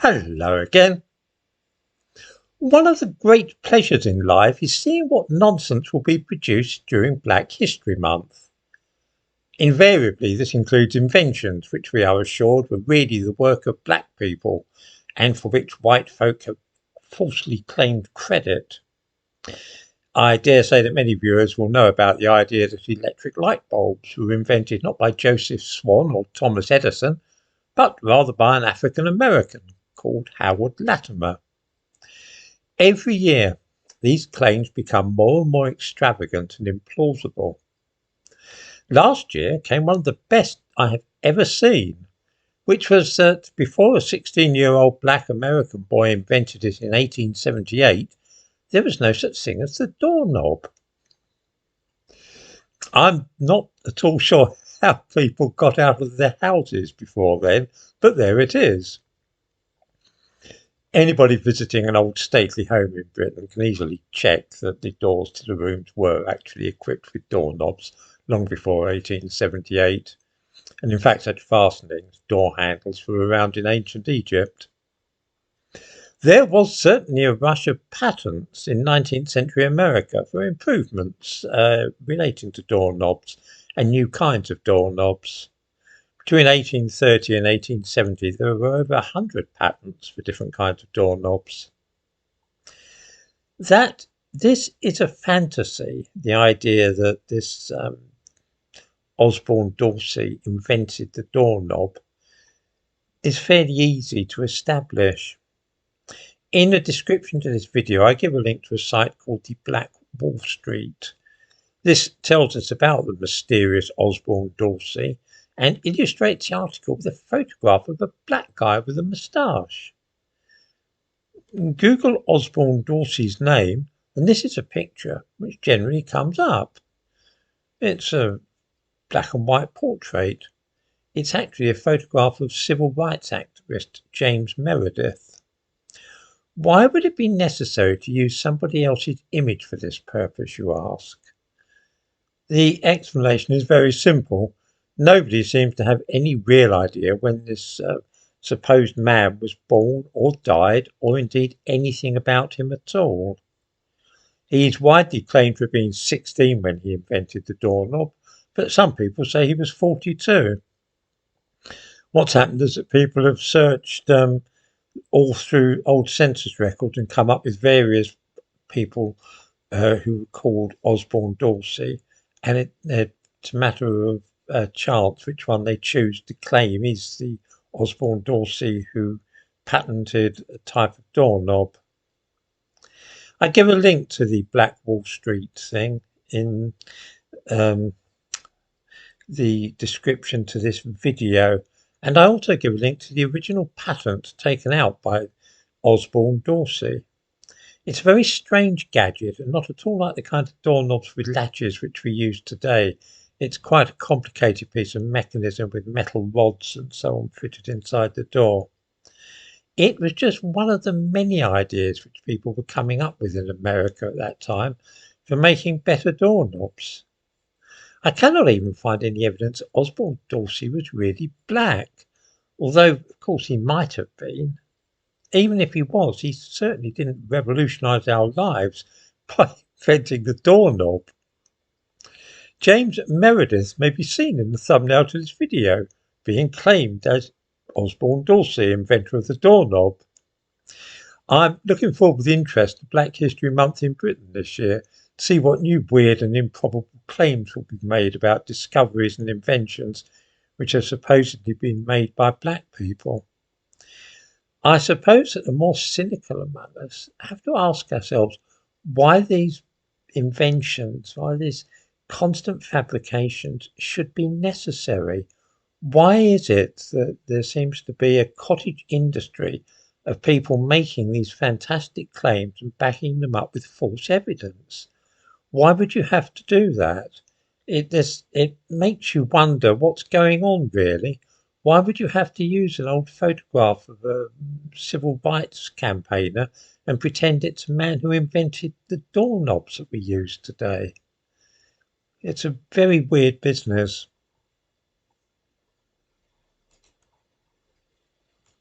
Hello again. One of the great pleasures in life is seeing what nonsense will be produced during Black History Month. Invariably, this includes inventions which we are assured were really the work of black people and for which white folk have falsely claimed credit. I dare say that many viewers will know about the idea that electric light bulbs were invented not by Joseph Swan or Thomas Edison, but rather by an African American called Howard Latimer. Every year, these claims become more and more extravagant and implausible. Last year came one of the best I have ever seen, which was that before a 16-year-old black American boy invented it in 1878, there was no such thing as the doorknob. I'm not at all sure how people got out of their houses before then, but there it is. Anybody visiting an old stately home in Britain can easily check that the doors to the rooms were actually equipped with doorknobs long before 1878, and in fact such fastenings, door handles, were around in ancient Egypt. There was certainly a rush of patents in 19th century America for improvements relating to doorknobs and new kinds of doorknobs. Between 1830 and 1870, there were over 100 patents for different kinds of doorknobs. That this is a fantasy, the idea that this Osborne Dorsey invented the doorknob, is fairly easy to establish. In the description to this video, I give a link to a site called the Black Wall Street. This tells us about the mysterious Osborne Dorsey and illustrates the article with a photograph of a black guy with a moustache. Google Osborne Dorsey's name, and this is a picture which generally comes up. It's a black and white portrait. It's actually a photograph of civil rights activist James Meredith. Why would it be necessary to use somebody else's image for this purpose, you ask? The explanation is very simple. Nobody seems to have any real idea when this supposed man was born or died, or indeed anything about him at all. He is widely claimed to have been 16 when he invented the doorknob, but some people say he was 42. What's happened is that people have searched all through old census records and come up with various people who were called Osborne Dorsey, and it's a matter of chance which one they choose to claim is the Osborne Dorsey who patented a type of doorknob. I give a link to the Black Wall Street thing in the description to this video, and I also give a link to the original patent taken out by Osborne Dorsey. It's a very strange gadget and not at all like the kind of doorknobs with latches which we use today. It's quite a complicated piece of mechanism with metal rods and so on fitted inside the door. It was just one of the many ideas which people were coming up with in America at that time for making better doorknobs. I cannot even find any evidence that Osborne Dorsey was really black, although of course he might have been. Even if he was, he certainly didn't revolutionise our lives by inventing the doorknob. James Meredith may be seen in the thumbnail to this video, being claimed as Osborne Dorsey, inventor of the doorknob. I'm looking forward with interest to Black History Month in Britain this year to see what new weird and improbable claims will be made about discoveries and inventions which have supposedly been made by black people. I suppose that the more cynical among us have to ask ourselves why these inventions, why these constant fabrications should be necessary. Why is it that there seems to be a cottage industry of people making these fantastic claims and backing them up with false evidence? Why would you have to do that? It makes you wonder what's going on, really. Why would you have to use an old photograph of a civil rights campaigner and pretend it's a man who invented the doorknobs that we use today? It's a very weird business.